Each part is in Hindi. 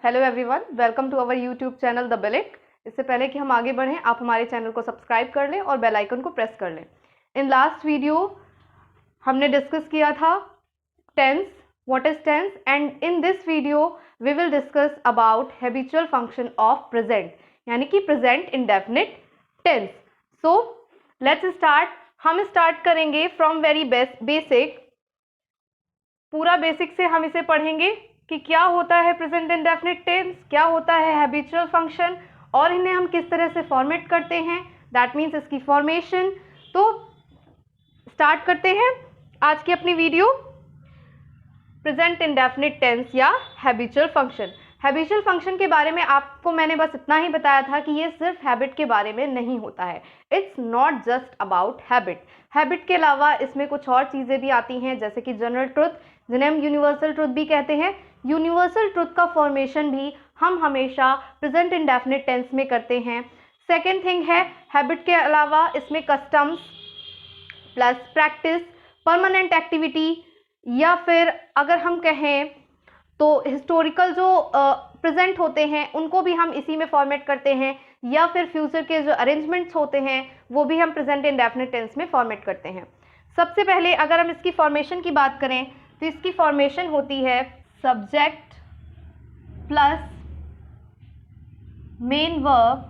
Hello everyone, welcome to our YouTube channel the Bilik. इससे पहले कि हम आगे बढ़ें, आप हमारे चैनल को सब्सक्राइब कर लें और बेल आइकन को प्रेस कर लें। इन लास्ट वीडियो हमने डिस्कस किया था tense, what is tense, and in this video we will discuss about habitual function of present, यानी कि present indefinite tense. So let's start. हम स्टार्ट करेंगे फ्रॉम वेरी बेसिक। पूरा बेसिक से हम इसे पढ़ेंगे कि क्या होता है प्रेजेंट इंडेफिनिट टेंस, क्या होता है हैबिचुअल फंक्शन और इन्हें हम किस तरह से फॉर्मेट करते हैं, दैट मीन्स इसकी फॉर्मेशन। तो स्टार्ट करते हैं आज की अपनी वीडियो, प्रेजेंट इंडेफिनिट टेंस या हैबिचुअल फंक्शन। हैबिचुअल फंक्शन के बारे में आपको मैंने बस इतना ही बताया था कि ये सिर्फ हैबिट के बारे में नहीं होता है। It's not just about habit. Habit के अलावा इसमें कुछ और चीज़ें भी आती हैं, जैसे कि जनरल ट्रुथ, जिन्हें हम यूनिवर्सल ट्रुथ भी कहते हैं। यूनिवर्सल ट्रुथ का फॉर्मेशन भी हम हमेशा प्रेजेंट इंडेफिनिट टेंस में करते हैं। सेकेंड थिंग है, हैबिट के अलावा इसमें customs plus practice, permanent activity, या फिर अगर हम कहें तो हिस्टोरिकल जो प्रेजेंट होते हैं उनको भी हम इसी में फॉर्मेट करते हैं, या फिर फ्यूचर के जो अरेंजमेंट्स होते हैं वो भी हम प्रेजेंट इंडेफिनिट टेंस में फॉर्मेट करते हैं। सबसे पहले अगर हम इसकी फॉर्मेशन की बात करें तो इसकी फॉर्मेशन होती है subject plus main verb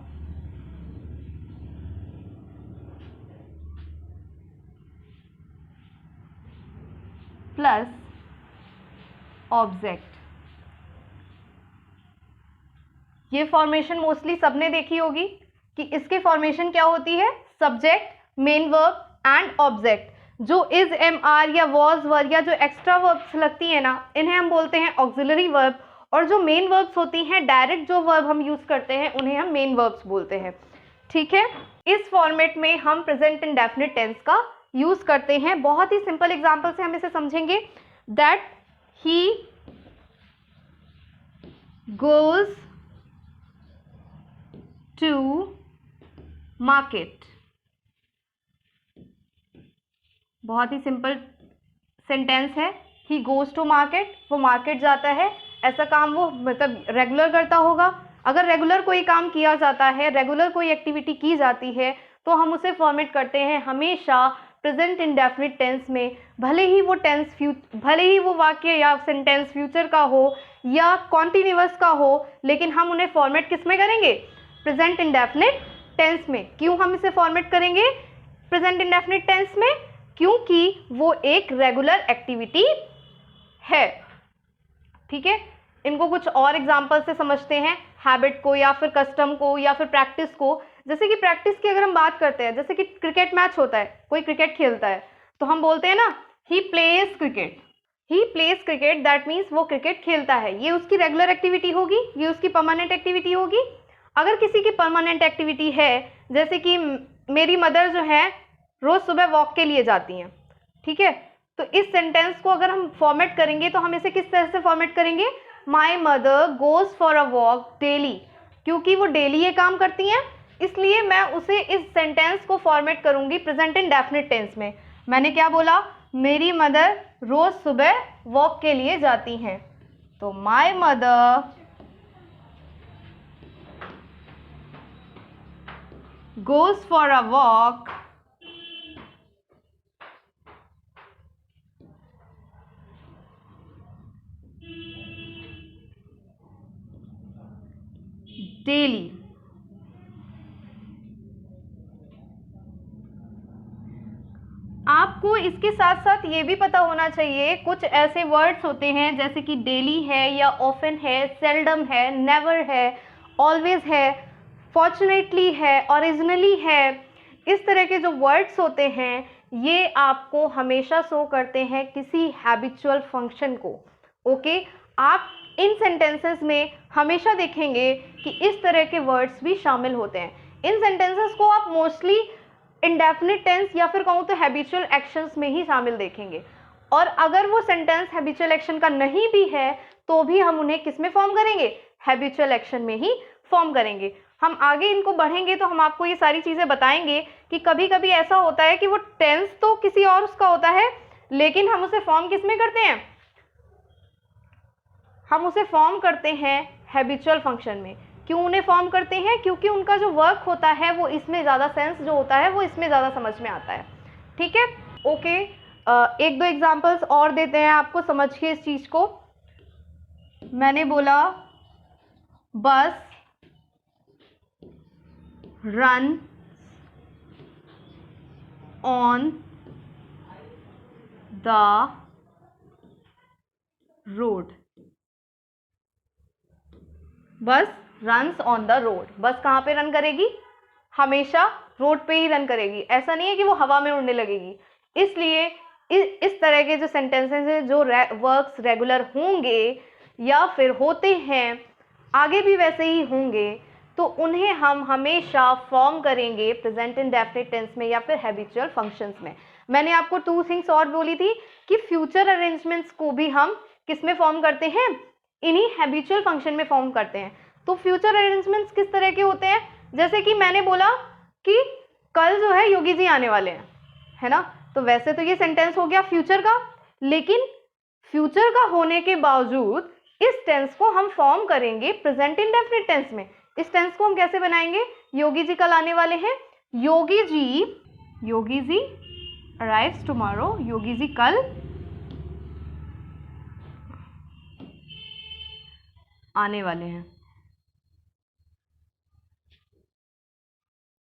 plus object. ये फॉर्मेशन मोस्टली सबने देखी होगी कि इसके फॉर्मेशन क्या होती है, subject, main verb and object. जो इज, एम, आर या वॉज, वर या जो एक्स्ट्रा वर्ब्स लगती है ना, इन्हें हम बोलते हैं ऑक्सिलरी वर्ब, और जो मेन वर्ब्स होती हैं, डायरेक्ट जो वर्ब हम यूज करते हैं उन्हें हम मेन वर्ब्स बोलते हैं। ठीक है, इस फॉर्मेट में हम प्रेजेंट इंडेफिनिट टेंस का यूज करते हैं। बहुत ही सिंपल एग्जांपल से हम इसे समझेंगे। That he goes to market. बहुत ही सिंपल सेंटेंस है। ही गोज टू मार्केट, वो मार्केट जाता है। ऐसा काम वो मतलब रेगुलर करता होगा। अगर रेगुलर कोई काम किया जाता है, रेगुलर कोई एक्टिविटी की जाती है, तो हम उसे फॉर्मेट करते हैं हमेशा प्रेजेंट इंडेफिनिट टेंस में। भले ही वो वाक्य या सेंटेंस फ्यूचर का हो या कॉन्टिन्यूअस का हो, लेकिन हम उन्हें फॉर्मेट किस में करेंगे, प्रेजेंट इंडेफिनिट टेंस में। क्यों हम इसे फॉर्मेट करेंगे प्रेजेंट इंडेफिनिट टेंस में? क्योंकि वो एक रेगुलर एक्टिविटी है। ठीक है, इनको कुछ और एग्जांपल से समझते हैं, हैबिट को या फिर कस्टम को या फिर प्रैक्टिस को। जैसे कि प्रैक्टिस की अगर हम बात करते हैं, जैसे कि क्रिकेट मैच होता है, कोई क्रिकेट खेलता है, तो हम बोलते हैं ना he plays cricket. He plays cricket, that means वो क्रिकेट खेलता है। ये उसकी रेगुलर एक्टिविटी होगी, ये उसकी परमानेंट एक्टिविटी होगी। अगर किसी की परमानेंट एक्टिविटी है, जैसे कि मेरी मदर जो है रोज सुबह वॉक के लिए जाती हैं, ठीक है, तो इस सेंटेंस को अगर हम फॉर्मेट करेंगे तो हम इसे किस तरह से फॉर्मेट करेंगे, my mother goes for a walk daily. क्योंकि वो डेली ये काम करती हैं, इसलिए मैं उसे इस सेंटेंस को फॉर्मेट करूंगी प्रेजेंट इंडेफिनिट टेंस में। मैंने क्या बोला, मेरी मदर रोज सुबह वॉक के लिए जाती हैं, तो my mother goes for a walk daily। आपको इसके साथ साथ ये भी पता होना चाहिए, कुछ ऐसे वर्ड्स होते हैं जैसे कि डेली है या ऑफन है, सेल्डम है, नेवर है, ऑलवेज है, फॉर्चुनेटली है, ओरिजिनली है। इस तरह के जो वर्ड्स होते हैं ये आपको हमेशा शो करते हैं किसी हैबिचुअल फंक्शन को। ओके, आप इन सेंटेंसेस में हमेशा देखेंगे कि इस तरह के वर्ड्स भी शामिल होते हैं। इन सेंटेंसेस को आप मोस्टली इंडेफिनिट टेंस या फिर कहूँ तो हैबिचुअल एक्शंस में ही शामिल देखेंगे। और अगर वो सेंटेंस हैबिचुअल एक्शन का नहीं भी है तो भी हम उन्हें किस में फॉर्म करेंगे, हैबिचुअल एक्शन में ही फॉर्म करेंगे। हम आगे इनको बढ़ेंगे तो हम आपको ये सारी चीज़ें बताएंगे कि कभी कभी ऐसा होता है कि वो टेंस तो किसी और उसका होता है, लेकिन हम उसे फॉर्म किस में करते हैं, हम उसे फॉर्म करते हैं हैबिचुअल फंक्शन में। क्यों उन्हें फॉर्म करते हैं? क्योंकि उनका जो वर्क होता है वो इसमें ज़्यादा सेंस जो होता है वो इसमें ज़्यादा समझ में आता है। ठीक है, ओके। एक दो एग्जांपल्स और देते हैं आपको, समझिए इस चीज़ को। मैंने बोला बस रन ऑन द रोड। बस रन्स ऑन द रोड। बस कहाँ पे रन करेगी? हमेशा रोड पे ही रन करेगी। ऐसा नहीं है कि वो हवा में उड़ने लगेगी। इसलिए इस तरह के जो सेंटेंसेस हैं जो वर्क्स रेगुलर होंगे या फिर होते हैं, आगे भी वैसे ही होंगे, तो उन्हें हम हमेशा फॉर्म करेंगे प्रेजेंट इंडेफिनिट टेंस में या फिर हैबिचुअल फंक्शंस में। मैंने आपको 2 थिंग्स और बोली थी कि फ्यूचर अरेंजमेंट्स को भी हम किस में फॉर्म करते हैं? इन्हीं हैबिचुअल फंक्शन में फॉर्म करते हैं। तो फ्यूचर अरेंजमेंट्स किस तरह के होते हैं? जैसे कि मैंने बोला कि कल जो है योगी जी आने वाले हैं, है ना? तो वैसे तो ये सेंटेंस हो गया फ्यूचर का, लेकिन फ्यूचर का होने के बावजूद इस टेंस को हम फॉर्म करेंगे प्रेजेंट इंडेफिनिट टेंस में। इस टेंस को हम कैसे बनाएंगे? योगी जी कल आने वाले हैं, योगी जी अराइव्स टुमारो। योगी जी कल आने वाले हैं।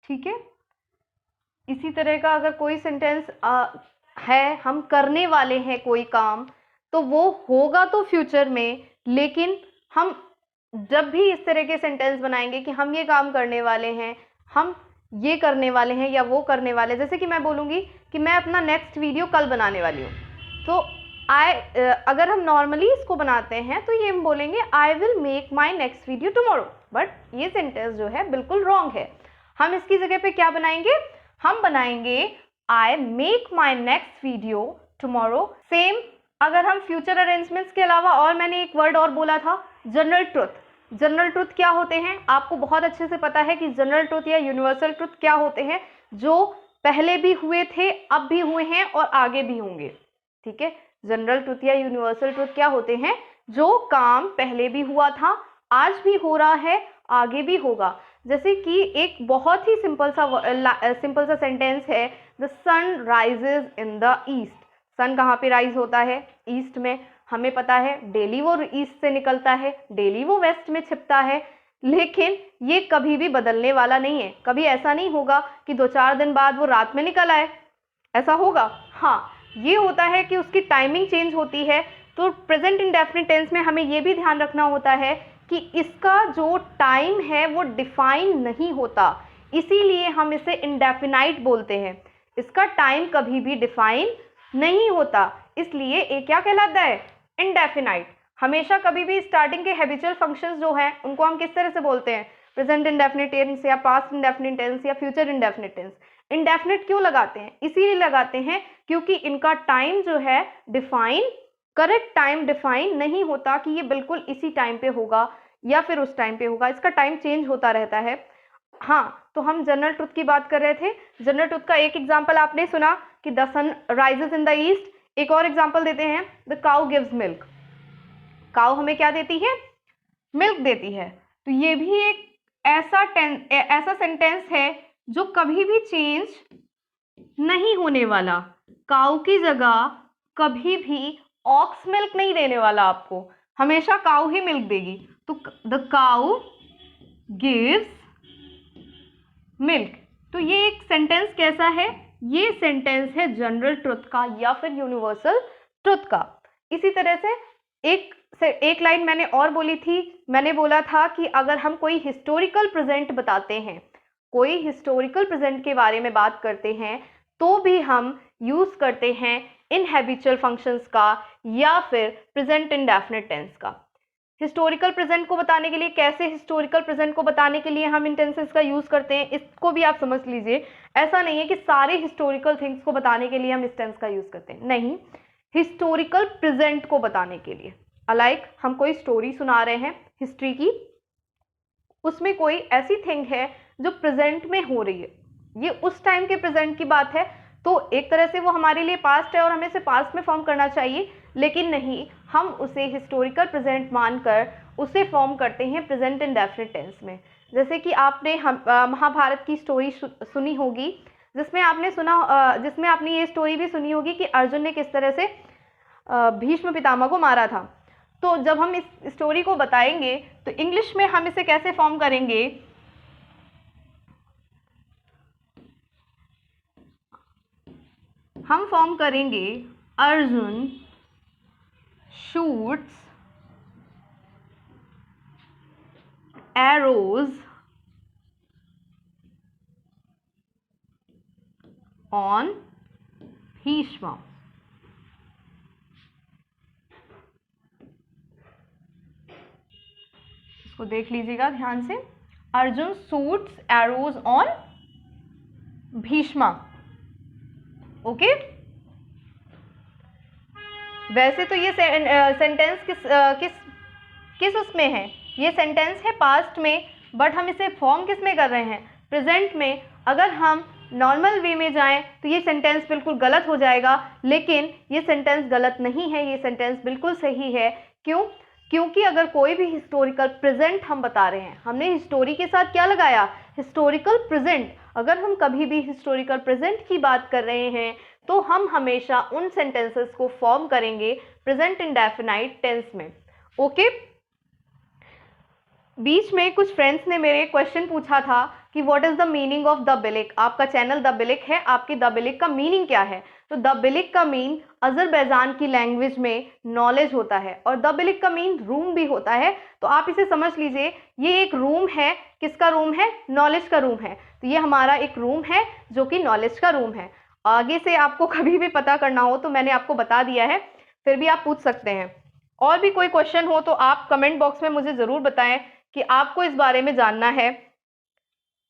ठीक है, इसी तरह का अगर कोई सेंटेंस है, हम करने वाले हैं कोई काम, तो वो होगा तो फ्यूचर में, लेकिन हम जब भी इस तरह के सेंटेंस बनाएंगे कि हम ये काम करने वाले हैं, हम ये करने वाले हैं या वो करने वाले, जैसे कि मैं बोलूँगी कि मैं अपना नेक्स्ट वीडियो कल बनाने वाली हूँ, तो अगर हम नॉर्मली इसको बनाते हैं तो ये हम बोलेंगे I will make my next video tomorrow. But ये सेंटेंस जो है बिल्कुल रॉन्ग है। हम इसकी जगह पे क्या बनाएंगे? हम बनाएंगे I make my next video tomorrow. Same अगर हम फ्यूचर अरेंजमेंट्स के अलावा, और मैंने एक वर्ड और बोला था, जनरल ट्रुथ। जनरल ट्रुथ क्या होते हैं? आपको बहुत अच्छे से पता है कि जनरल ट्रुथ या यूनिवर्सल ट्रुथ क्या होते हैं, जो पहले भी हुए थे, अब भी हुए हैं और आगे भी होंगे। ठीक है, जनरल ट्रुथ या यूनिवर्सल ट्रुथ क्या होते हैं? जो काम पहले भी हुआ था, आज भी हो रहा है, आगे भी होगा। जैसे कि एक बहुत ही सिंपल सा सेंटेंस है, the sun rises in the east. Sun कहाँ पे राइज होता है? ईस्ट में। हमें पता है डेली वो ईस्ट से निकलता है, डेली वो वेस्ट में छिपता है, लेकिन ये कभी भी बदलने वाला नहीं है। कभी ऐसा नहीं होगा कि 2-4 दिन बाद वो रात में निकल आए, ऐसा होगा? हाँ, ये होता है कि उसकी टाइमिंग चेंज होती है। तो प्रेजेंट इंडेफिनिट टेंस में हमें ये भी ध्यान रखना होता है कि इसका जो टाइम है वो डिफाइन नहीं होता, इसीलिए हम इसे इंडेफिनाइट बोलते हैं। इसका टाइम कभी भी डिफाइन नहीं होता, इसलिए ये क्या कहलाता है? इंडेफिनाइट। हमेशा कभी भी स्टार्टिंग के हैबिचुअल फंक्शंस जो हैं उनको हम किस तरह से बोलते हैं? प्रेजेंट इंडेफिनिट टेंस या पास्ट इंडेफिनिट टेंस या फ्यूचर इंडेफिनिट टेंस। इंडेफिनिट क्यों लगाते हैं? इसीलिए लगाते हैं क्योंकि इनका टाइम जो है डिफाइन, करेक्ट टाइम डिफाइन नहीं होता कि ये बिल्कुल इसी टाइम पे होगा या फिर उस टाइम पे होगा। इसका टाइम चेंज होता रहता है। हाँ, तो हम जनरल ट्रुथ की बात कर रहे थे। जनरल ट्रुथ का एक एग्जाम्पल आपने सुना कि the sun rises in the east. एक और एग्जाम्पल देते हैं, the cow gives milk. Cow हमें क्या देती है? मिल्क देती है। तो ये भी एक ऐसा सेंटेंस है जो कभी भी चेंज नहीं होने वाला। काउ की जगह कभी भी ऑक्स मिल्क नहीं देने वाला आपको, हमेशा काउ ही मिल्क देगी। तो द काउ गिव्स मिल्क। तो ये एक सेंटेंस कैसा है? ये सेंटेंस है जनरल ट्रुथ का या फिर यूनिवर्सल ट्रुथ का। इसी तरह से एक लाइन मैंने और बोली थी, मैंने बोला था कि अगर हम कोई हिस्टोरिकल प्रेजेंट बताते हैं, कोई हिस्टोरिकल प्रेजेंट के बारे में बात करते हैं, तो भी हम यूज करते हैं इन हैबिचुअल फंक्शंस का या फिर प्रेजेंट इंडेफिनिट टेंस का। हिस्टोरिकल प्रेजेंट को बताने के लिए, कैसे हिस्टोरिकल प्रेजेंट को बताने के लिए हम इन टेंसेस का यूज करते हैं, इसको भी आप समझ लीजिए। ऐसा नहीं है कि सारे हिस्टोरिकल थिंग्स को बताने के लिए हम इस टेंस का यूज करते हैं, नहीं, हिस्टोरिकल प्रेजेंट को बताने के लिए। लाइक हम कोई स्टोरी सुना रहे हैं हिस्ट्री की, उसमें कोई ऐसी थिंग है जो प्रेजेंट में हो रही है, ये उस टाइम के प्रेजेंट की बात है, तो एक तरह से वो हमारे लिए पास्ट है और हमें इसे पास्ट में फॉर्म करना चाहिए, लेकिन नहीं, हम उसे हिस्टोरिकल प्रेजेंट मानकर उसे फॉर्म करते हैं प्रेजेंट इंडेफिनिट टेंस में। जैसे कि आपने महाभारत की स्टोरी सुनी होगी, जिसमें आपने ये स्टोरी भी सुनी होगी कि अर्जुन ने किस तरह से भीष्म पितामह को मारा था। तो जब हम इस स्टोरी को बताएंगे तो इंग्लिश में हम इसे कैसे फॉर्म करेंगे? हम फॉर्म करेंगे Arjun shoots arrows on Bhishma। इसको देख लीजिएगा ध्यान से, Arjun shoots arrows on Bheeshma. Okay, वैसे तो ये सेंटेंस किस उसमें है? ये सेंटेंस है पास्ट में, बट हम इसे फॉर्म किस में कर रहे हैं? प्रेजेंट में। अगर हम नॉर्मल वे में जाएं तो ये सेंटेंस बिल्कुल गलत हो जाएगा, लेकिन ये सेंटेंस गलत नहीं है, ये सेंटेंस बिल्कुल सही है। क्यों? क्योंकि अगर कोई भी हिस्टोरिकल प्रेजेंट हम बता रहे हैं, हमने हिस्टोरी के साथ क्या लगाया? Historical present. अगर हम कभी भी हिस्टोरिकल प्रेजेंट की बात कर रहे हैं तो हम हमेशा उन सेंटेंसेस को फॉर्म करेंगे प्रेजेंट इंडेफिनाइट टेंस में। ओके, बीच में कुछ फ्रेंड्स ने मेरे क्वेश्चन पूछा था कि what is the meaning of the Bilik. आपका चैनल द बिलिक है, आपकी द बिलिक का मीनिंग क्या है? तो द बिलिक का मीन अजरबैजान की लैंग्वेज में नॉलेज होता है, और द बिलिक का मीन रूम भी होता है। तो आप इसे समझ लीजिए, ये एक रूम है। किसका रूम है? नॉलेज का रूम है। तो ये हमारा एक रूम है जो कि नॉलेज का रूम है। आगे से आपको कभी भी पता करना हो तो मैंने आपको बता दिया है, फिर भी आप पूछ सकते हैं। और भी कोई क्वेश्चन हो तो आप कमेंट बॉक्स में मुझे ज़रूर बताएं कि आपको इस बारे में जानना है।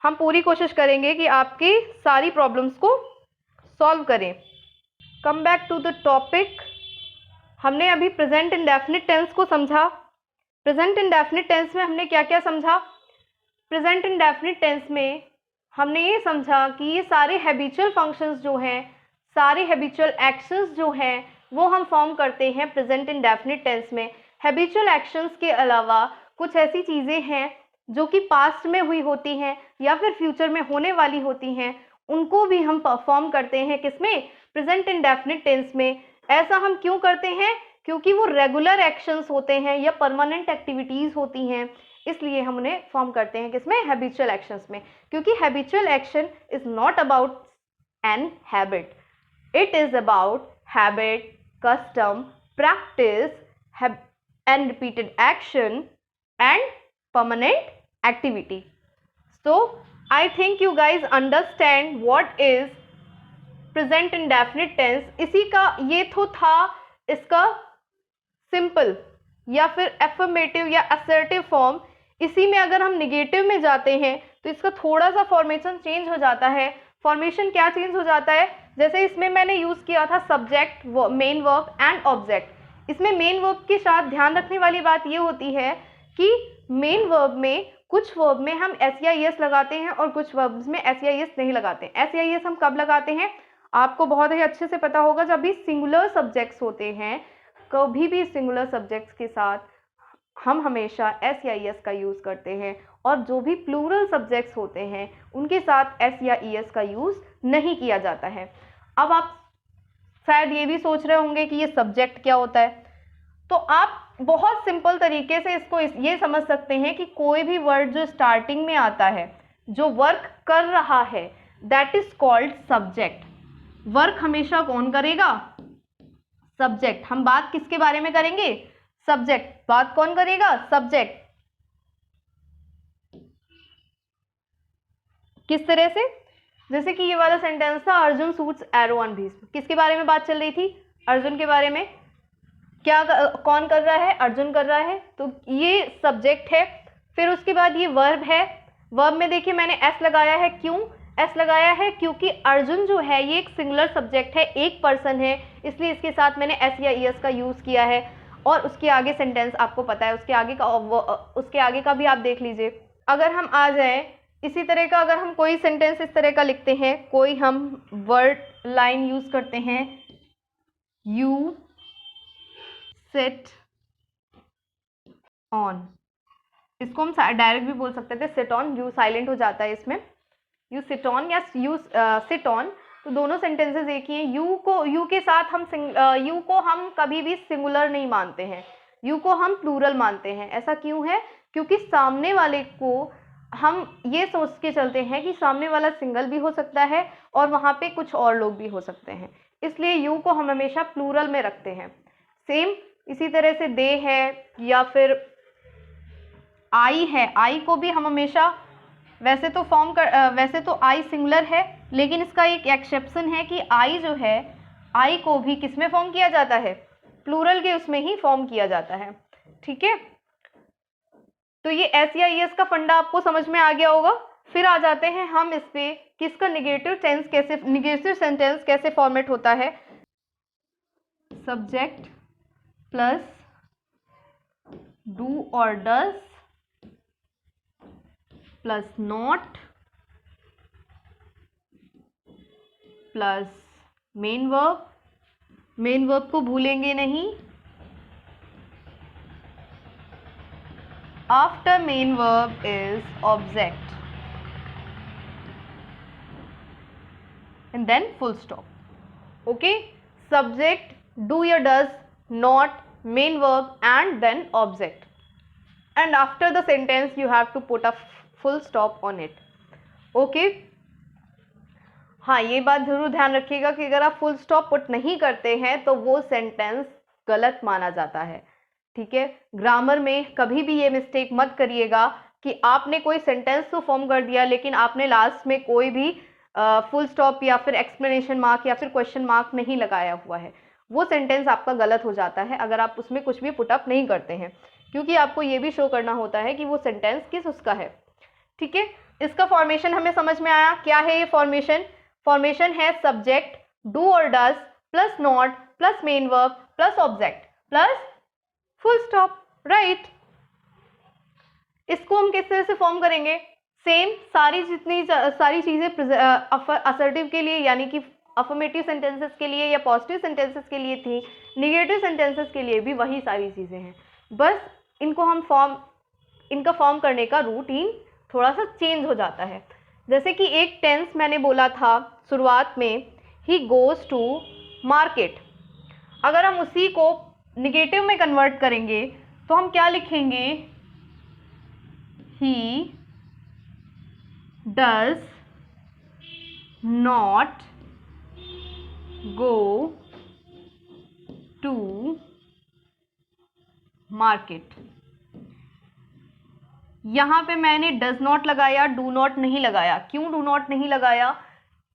हम पूरी कोशिश करेंगे कि आपकी सारी प्रॉब्लम्स को सॉल्व करें। Come back to the topic. हमने अभी प्रेजेंट इंडेफिनिट टेंस को समझा। प्रेजेंट इंडेफिनिट टेंस में हमने क्या क्या समझा? प्रेजेंट इंडेफिनिट टेंस में हमने ये समझा कि ये सारे हैबिचुअल फंक्शंस जो हैं, सारे हैबिचुअल एक्शंस जो हैं, वो हम फॉर्म करते हैं प्रेजेंट इंडेफिनिट टेंस में। हैबिचुअल एक्शंस के अलावा कुछ ऐसी चीज़ें हैं जो कि पास्ट में हुई होती हैं या फिर फ्यूचर में होने वाली होती हैं, उनको भी हम परफॉर्म करते हैं किसमें? प्रेजेंट इंडेफिनिट टेंस में। ऐसा हम क्यों करते हैं? क्योंकि वो रेगुलर एक्शंस होते हैं या परमानेंट एक्टिविटीज़ होती हैं, इसलिए हम उन्हें फॉर्म करते हैं किसमें? हैबिचुअल एक्शंस में। क्योंकि habitual action is not about an habit, it is about habit, custom, practice, and repeated action and permanent activity. So I think you guys understand what is present indefinite tense. इसी का ये तो था इसका सिंपल या फिर एफर्मेटिव या असर्टिव फॉर्म। इसी में अगर हम निगेटिव में जाते हैं तो इसका थोड़ा सा फॉर्मेशन चेंज हो जाता है। फॉर्मेशन क्या चेंज हो जाता है? जैसे इसमें मैंने यूज़ किया था subject, main verb and object. इसमें मेन वर्ब के साथ ध्यान रखने वाली बात ये होती है कि मेन वर्ब में कुछ वर्ब में हम एस या एस लगाते हैं और कुछ वर्ब्स में एस या एस नहीं लगाते हैं। एस या एस हम कब लगाते हैं? आपको बहुत ही अच्छे से पता होगा, जब भी सिंगुलर सब्जेक्ट्स होते हैं। कभी भी सिंगुलर सब्जेक्ट्स के साथ हम हमेशा एस या एस का यूज़ करते हैं, और जो भी प्लूरल सब्जेक्ट्स होते हैं उनके साथ एस या एस का यूज़ नहीं किया जाता है। अब आप शायद ये भी सोच रहे होंगे कि ये सब्जेक्ट क्या होता है। तो आप बहुत सिंपल तरीके से इसको ये समझ सकते हैं कि कोई भी वर्ड जो स्टार्टिंग में आता है, जो वर्क कर रहा है, that is called subject. Work हमेशा कौन करेगा? सब्जेक्ट। हम बात किसके बारे में करेंगे? सब्जेक्ट। बात कौन करेगा? सब्जेक्ट। किस तरह से? जैसे कि ये वाला सेंटेंस था, Arjun shoots arrow on Bhishma. किसके बारे में बात चल रही थी? अर्जुन के बारे में। क्या कौन कर रहा है? अर्जुन कर रहा है, तो ये सब्जेक्ट है। फिर उसके बाद ये वर्ब है। वर्ब में देखिए मैंने एस लगाया है। क्यों एस लगाया है? क्योंकि अर्जुन जो है ये एक सिंगुलर सब्जेक्ट है, एक पर्सन है, इसलिए इसके साथ मैंने एस या एस का यूज़ किया है। और उसके आगे सेंटेंस आपको पता है, उसके आगे का भी आप देख लीजिए। अगर हम आ जाए इसी तरह का, अगर हम कोई सेंटेंस इस तरह का लिखते हैं, कोई हम वर्ड लाइन यूज़ करते हैं, यू सिट ऑन, इसको हम डायरेक्ट भी बोल सकते थे सिट ऑन, यू साइलेंट हो जाता है इसमें, यू सिट ऑन या यू सिट ऑन, तो दोनों सेंटेंसेस एक ही हैं। यू के साथ हम यू को हम कभी भी सिंगुलर नहीं मानते हैं, यू को हम प्लूरल मानते हैं। ऐसा क्यों है? क्योंकि सामने वाले को हम ये सोच के चलते हैं कि सामने वाला सिंगल भी हो सकता है और वहाँ पे कुछ और लोग भी हो सकते हैं, इसलिए यू को हम हमेशा प्लूरल में रखते हैं। सेम इसी तरह से दे है या फिर आई है, आई को भी हम हमेशा वैसे तो आई सिंगुलर है, लेकिन इसका एक एक्सेप्शन है कि आई जो है, आई को भी किस में फॉर्म किया जाता है? प्लूरल के उसमें ही फॉर्म किया जाता है। ठीक है, तो ये SEIS का फंडा आपको समझ में आ गया होगा। फिर आ जाते हैं हम इस पे कि इसका निगेटिव सेंटेंस कैसे फॉर्मेट होता है। सब्जेक्ट प्लस डू और does plus not plus main verb, main verb को भूलेंगे नहीं, after main verb is object and then full stop. Okay, subject, do या does, not, main verb and then object, and after the sentence you have to put a full stop on it. Okay, हाँ ये बात जरूर ध्यान रखिएगा कि अगर आप फुल स्टॉप पुट नहीं करते हैं तो वो सेंटेंस गलत माना जाता है। ठीक है, ग्रामर में कभी भी ये मिस्टेक मत करिएगा कि आपने कोई सेंटेंस तो फॉर्म कर दिया लेकिन आपने लास्ट में कोई भी फुल स्टॉप या फिर एक्सप्लेनेशन मार्क या फिर क्वेश्चन मार्क नहीं लगाया हुआ है, वो सेंटेंस आपका गलत हो जाता है अगर आप उसमें कुछ भी पुटअप नहीं करते हैं, क्योंकि आपको ये भी शो करना होता है कि वो सेंटेंस किस उसका है। ठीक है, इसका फॉर्मेशन हमें समझ में आया। क्या है ये फॉर्मेशन? फॉर्मेशन है सब्जेक्ट डू और does plus not plus main verb plus object plus full stop, right. इसको हम किस तरह से फॉर्म करेंगे? सेम सारी चीजें असर्टिव के लिए यानी कि अफर्मेटिव सेंटेंसेस के लिए या पॉजिटिव सेंटेंसेस के लिए थी, निगेटिव सेंटेंसेस के लिए भी वही सारी चीजें हैं, बस इनको हम इनका फॉर्म करने का रूटीन थोड़ा सा चेंज हो जाता है। जैसे कि एक टेंस मैंने बोला था शुरुआत में, ही गोज टू मार्केट, अगर हम उसी को निगेटिव में कन्वर्ट करेंगे तो हम क्या लिखेंगे? ही does not go to market। यहां पे मैंने does not लगाया, do not नहीं लगाया। क्यों do not नहीं लगाया?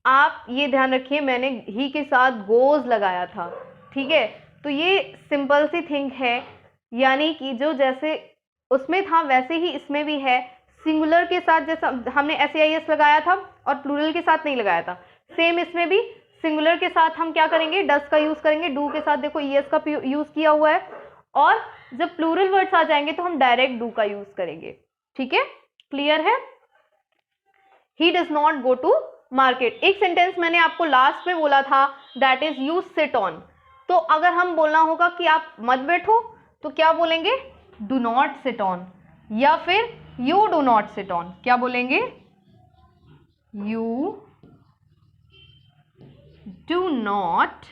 आप ये ध्यान रखिए, मैंने ही के साथ goes लगाया था। ठीक है, तो ये सिंपल सी थिंग है, यानी कि जो जैसे उसमें था वैसे ही इसमें भी है। सिंगुलर के साथ जैसा हमने SEIS लगाया था और प्लूरल के साथ नहीं लगाया था, सेम इसमें भी सिंगुलर के साथ हम क्या करेंगे? डस का यूज करेंगे, डू के साथ देखो ES का यूज किया हुआ है, और जब प्लूरल वर्ड्स आ जाएंगे तो हम डायरेक्ट डू का यूज करेंगे। ठीक है, क्लियर है? He does not go to market. एक सेंटेंस मैंने आपको लास्ट में बोला था, that is you sit on. तो अगर हम बोलना होगा कि आप मत बैठो तो क्या बोलेंगे? डू नॉट सिट ऑन, या फिर you do not sit on. क्या बोलेंगे? You do not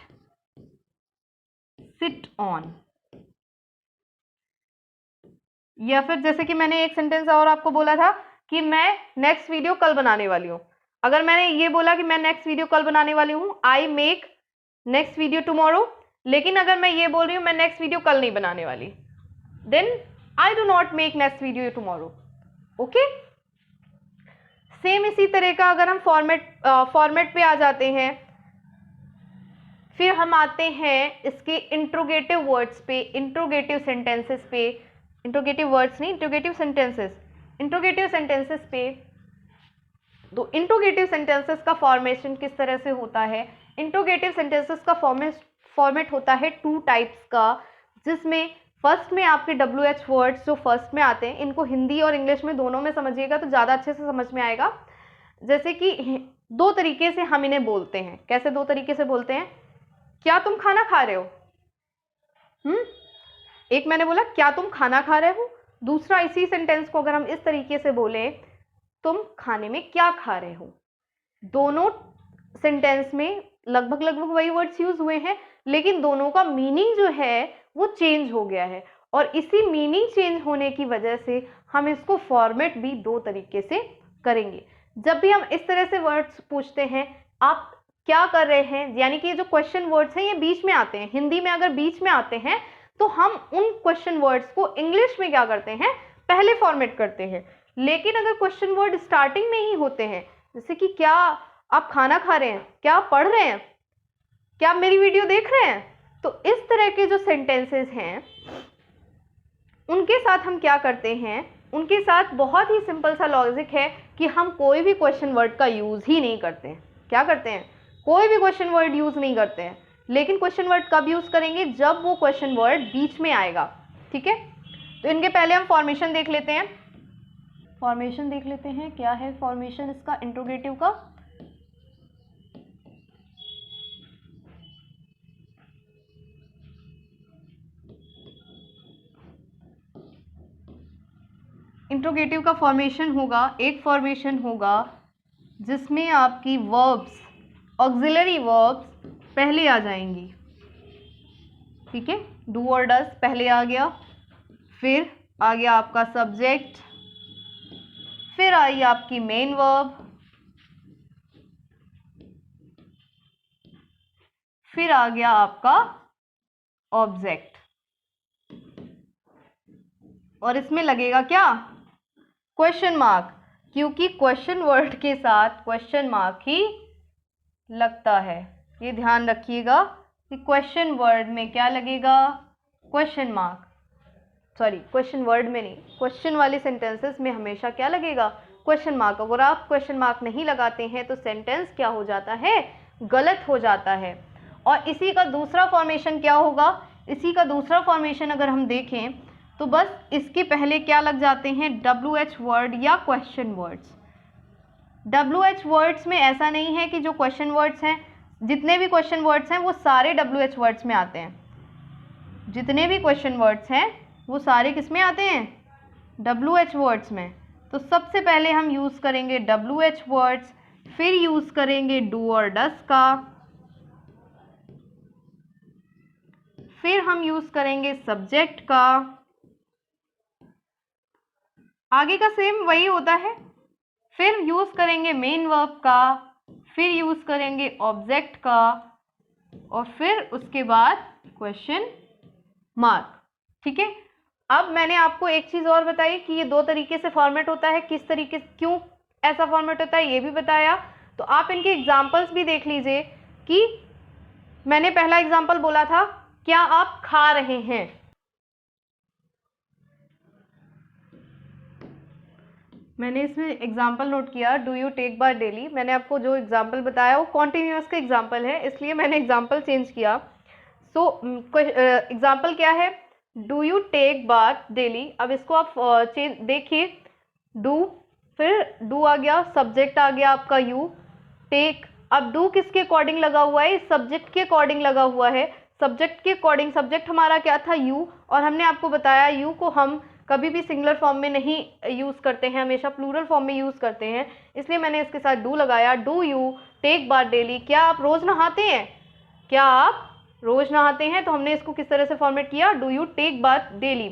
sit on. या फिर जैसे कि मैंने एक सेंटेंस और आपको बोला था कि मैं नेक्स्ट वीडियो कल बनाने वाली हूं। अगर मैंने ये बोला कि मैं नेक्स्ट वीडियो कल बनाने वाली हूं, I make next video tomorrow, लेकिन अगर मैं ये बोल रही हूं मैं नेक्स्ट वीडियो कल नहीं बनाने वाली, then I do not make next video tomorrow. Okay, same इसी तरह का अगर हम फॉर्मेट पे आ जाते हैं, फिर हम आते हैं इसके इंट्रोगेटिव वर्ड्स पे, इंट्रोगेटिव सेंटेंसेस पे, इंट्रोगेटिव वर्ड्स नहीं, इंट्रोगेटिव सेंटेंसेस पे। तो इंट्रोगेटिव सेंटेंसेस का फॉर्मेशन किस तरह से होता है? इंट्रोगेटिव सेंटेंसेस का फॉर्मेट होता है टू टाइप्स का, जिसमें फर्स्ट में आपके WH वर्ड्स जो फर्स्ट में आते हैं, इनको हिंदी और इंग्लिश में दोनों में समझिएगा तो ज़्यादा अच्छे से समझ में आएगा। जैसे कि दो तरीके से हम इन्हें बोलते हैं। कैसे दो तरीके से बोलते हैं? क्या तुम खाना खा रहे हो? एक मैंने बोला क्या तुम खाना खा रहे हो, दूसरा इसी सेंटेंस को अगर हम इस तरीके से बोले, तुम खाने में क्या खा रहे हो, दोनों सेंटेंस में लगभग लगभग वही वर्ड्स यूज हुए हैं, लेकिन दोनों का मीनिंग जो है वो चेंज हो गया है। और इसी मीनिंग चेंज होने की वजह से हम इसको फॉर्मेट भी दो तरीके से करेंगे। जब भी हम इस तरह से वर्ड्स पूछते हैं, आप क्या कर रहे हैं, यानी कि ये जो क्वेश्चन वर्ड्स हैं ये बीच में आते हैं, हिंदी में अगर बीच में आते हैं तो हम उन क्वेश्चन वर्ड्स को इंग्लिश में क्या करते हैं, पहले फॉर्मेट करते हैं। लेकिन अगर क्वेश्चन वर्ड स्टार्टिंग में ही होते हैं, जैसे कि क्या आप खाना खा रहे हैं, क्या आप पढ़ रहे हैं, क्या आप मेरी वीडियो देख रहे हैं, तो इस तरह के जो सेंटेंसेस हैं उनके साथ हम क्या करते हैं, उनके साथ बहुत ही सिंपल सा लॉजिक है कि हम कोई भी क्वेश्चन वर्ड का यूज ही नहीं करते हैं। क्या करते हैं, कोई भी क्वेश्चन वर्ड यूज नहीं करते हैं। लेकिन क्वेश्चन वर्ड कब यूज करेंगे, जब वो क्वेश्चन वर्ड बीच में आएगा। ठीक है, तो इनके पहले हम फॉर्मेशन देख लेते हैं। फॉर्मेशन देख लेते हैं, क्या है फॉर्मेशन इसका इंट्रोगेटिव का। इंट्रोगेटिव का फॉर्मेशन होगा, एक फॉर्मेशन होगा जिसमें आपकी वर्ब्स, ऑक्सिलरी वर्ब्स पहले आ जाएंगी। ठीक है, डू और डज पहले आ गया, फिर आ गया आपका सब्जेक्ट, फिर आई आपकी मेन वर्ब, फिर आ गया आपका ऑब्जेक्ट। और इसमें लगेगा क्या, क्वेश्चन मार्क, क्योंकि क्वेश्चन वर्ड के साथ क्वेश्चन मार्क ही लगता है। ये ध्यान रखिएगा कि क्वेश्चन वर्ड में क्या लगेगा, question mark, sorry question word में नहीं, क्वेश्चन वाले सेंटेंसेस में हमेशा क्या लगेगा, क्वेश्चन मार्क। अगर आप क्वेश्चन मार्क नहीं लगाते हैं तो सेंटेंस क्या हो जाता है, गलत हो जाता है। और इसी का दूसरा फॉर्मेशन क्या होगा, इसी का दूसरा फॉर्मेशन अगर हम देखें तो बस इसके पहले क्या लग जाते हैं, WH वर्ड या क्वेश्चन वर्ड्स। WH वर्ड्स में ऐसा नहीं है कि जो क्वेश्चन वर्ड्स हैं, जितने भी क्वेश्चन वर्ड्स हैं वो सारे WH वर्ड्स में आते हैं। जितने भी क्वेश्चन वर्ड्स हैं वो सारे किस में आते हैं, WH वर्ड्स में। तो सबसे पहले हम यूज़ करेंगे WH वर्ड्स, फिर यूज़ करेंगे डू और डस का, फिर हम यूज़ करेंगे सब्जेक्ट का। आगे का सेम वही होता है, फिर यूज़ करेंगे मेन वर्ब का, फिर यूज़ करेंगे ऑब्जेक्ट का, और फिर उसके बाद क्वेश्चन मार्क। ठीक है, अब मैंने आपको एक चीज़ और बताई कि ये दो तरीके से फॉर्मेट होता है, किस तरीके से, क्यों ऐसा फॉर्मेट होता है ये भी बताया। तो आप इनके एग्जाम्पल्स भी देख लीजिए कि मैंने पहला एग्जाम्पल बोला था, क्या आप खा रहे हैं, मैंने इसमें एग्जाम्पल नोट किया, do you take bath daily. मैंने आपको जो एग्जाम्पल बताया वो कॉन्टिन्यूअस का एग्जाम्पल है, इसलिए मैंने एग्जाम्पल चेंज किया। सो एग्जाम्पल क्या है, do you take bath daily. अब इसको आप चेंज देखिए, डू, फिर डू आ गया, सब्जेक्ट आ गया आपका यू, टेक। अब डू किसके अकॉर्डिंग लगा हुआ है, सब्जेक्ट के अकॉर्डिंग लगा हुआ है। सब्जेक्ट के अकॉर्डिंग, सब्जेक्ट हमारा क्या था, यू, और हमने आपको बताया यू को हम कभी भी सिंगुलर फॉर्म में नहीं यूज़ करते हैं, हमेशा प्लूरल फॉर्म में यूज़ करते हैं, इसलिए मैंने इसके साथ डू लगाया। Do you take bath daily, क्या आप रोज़ नहाते हैं, क्या आप रोज़ नहाते हैं, तो हमने इसको किस तरह से फॉर्मेट किया, do you take bath daily.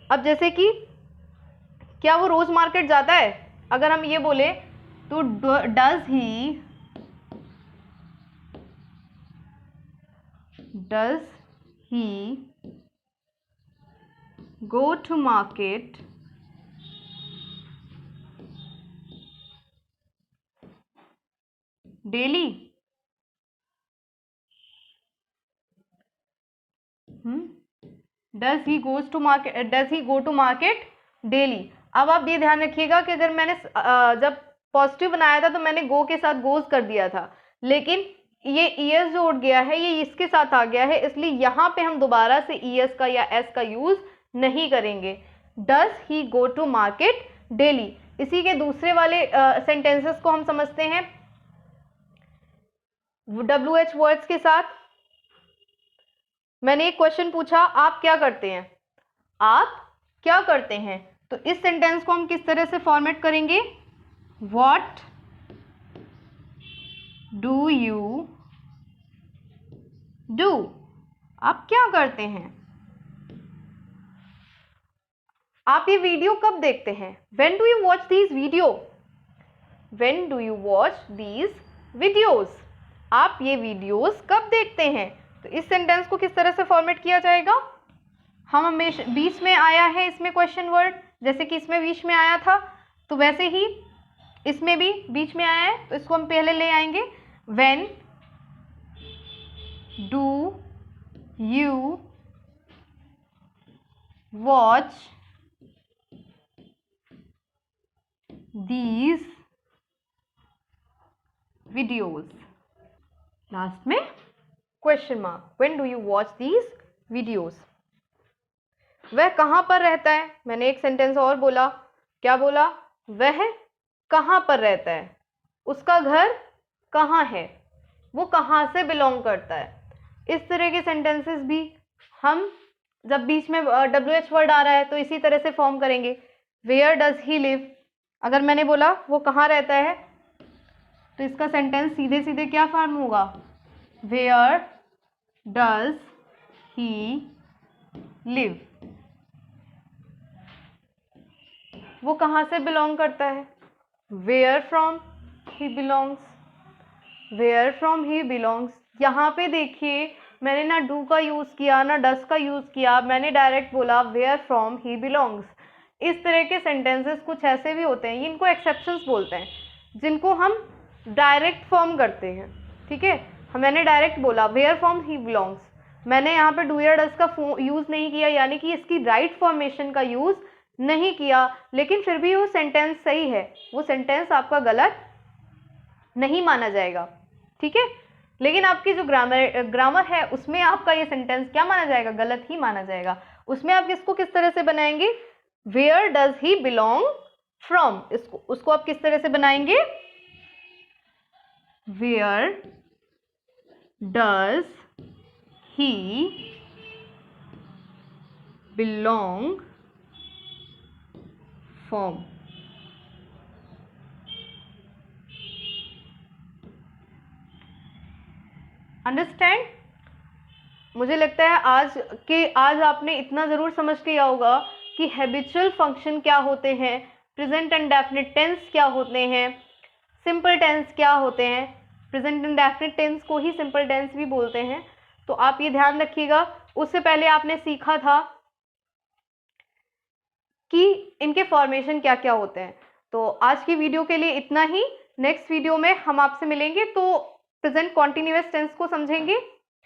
अब जैसे कि क्या वो रोज़ मार्केट जाता है, अगर हम ये बोले तो does he go to market daily, does he go to market daily। अब आप ये ध्यान रखिएगा कि अगर मैंने जब पॉजिटिव बनाया था तो मैंने गो के साथ गोज कर दिया था, लेकिन ये ईएस जो उठ गया है ये इसके साथ आ गया है, इसलिए यहाँ पे हम दोबारा से ईएस का या एस का यूज नहीं करेंगे। Does he go to market daily. इसी के दूसरे वाले सेंटेंसेस को हम समझते हैं WH वर्ड्स के साथ। मैंने एक क्वेश्चन पूछा, आप क्या करते हैं, आप क्या करते हैं। तो इस सेंटेंस को हम किस तरह से फॉर्मेट करेंगे, व्हाट डू यू डू, आप क्या करते हैं। आप ये वीडियो कब देखते हैं, when do you watch these video, when do you watch these videos, आप ये वीडियोस कब देखते हैं। तो इस सेंटेंस को किस तरह से फॉर्मेट किया जाएगा, हम हमेशा बीच में आया है इसमें क्वेश्चन वर्ड, जैसे कि इसमें बीच में आया था तो वैसे ही इसमें भी बीच में आया है, तो इसको हम पहले ले आएंगे, when do you watch these videos, last में question mark, when do you watch these videos. वह कहाँ पर रहता है, मैंने एक सेंटेंस और बोला, क्या बोला, वह कहाँ पर रहता है, उसका घर कहाँ है, वो कहाँ से बिलोंग करता है। इस तरह के सेंटेंसेस भी हम जब बीच में WH वर्ड आ रहा है तो इसी तरह से फॉर्म करेंगे, वेयर डज ही लिव, अगर मैंने बोला वो कहाँ रहता है तो इसका सेंटेंस सीधे सीधे क्या फॉर्म होगा, वेयर डज ही लिव, वो कहाँ से बिलोंग करता है, where from he belongs, where from he belongs. यहाँ पे देखिए मैंने ना डू का यूज़ किया ना डस का यूज़ किया, मैंने डायरेक्ट बोला वेयर फ्रॉम ही बिलोंग्स। इस तरह के सेंटेंसेस कुछ ऐसे भी होते हैं, इनको एक्सेप्शंस बोलते हैं, जिनको हम डायरेक्ट फॉर्म करते हैं, ठीक है। मैंने डायरेक्ट बोला वेयर फ्रॉम ही बिलोंग्स, मैंने यहाँ पे डू या डस का यूज़ नहीं किया, यानी कि इसकी राइट फॉर्मेशन का यूज़ नहीं किया, लेकिन फिर भी वो सेंटेंस सही है, वो सेंटेंस आपका गलत नहीं माना जाएगा, ठीक है। लेकिन आपकी जो ग्रामर है उसमें आपका ये सेंटेंस क्या माना जाएगा, गलत ही माना जाएगा। उसमें आप इसको किस तरह से बनाएंगे, where does he belong from, उसको आप किस तरह से बनाएंगे, where does he belong from. Understand. मुझे लगता है आज आपने इतना ज़रूर समझ लिया होगा कि हैबिचुअल फंक्शन क्या होते हैं, प्रेजेंट एंड डेफिनिट टेंस क्या होते हैं, सिंपल टेंस क्या होते हैं, प्रेजेंट एंड डेफिनिट टेंस को ही सिंपल टेंस भी बोलते हैं, तो आप ये ध्यान रखिएगा। उससे पहले आपने सीखा था कि इनके फॉर्मेशन क्या क्या होते हैं। तो आज की वीडियो के लिए इतना ही, नेक्स्ट वीडियो में हम आपसे मिलेंगे तो प्रेजेंट कॉन्टिन्यूअस टेंस को समझेंगे।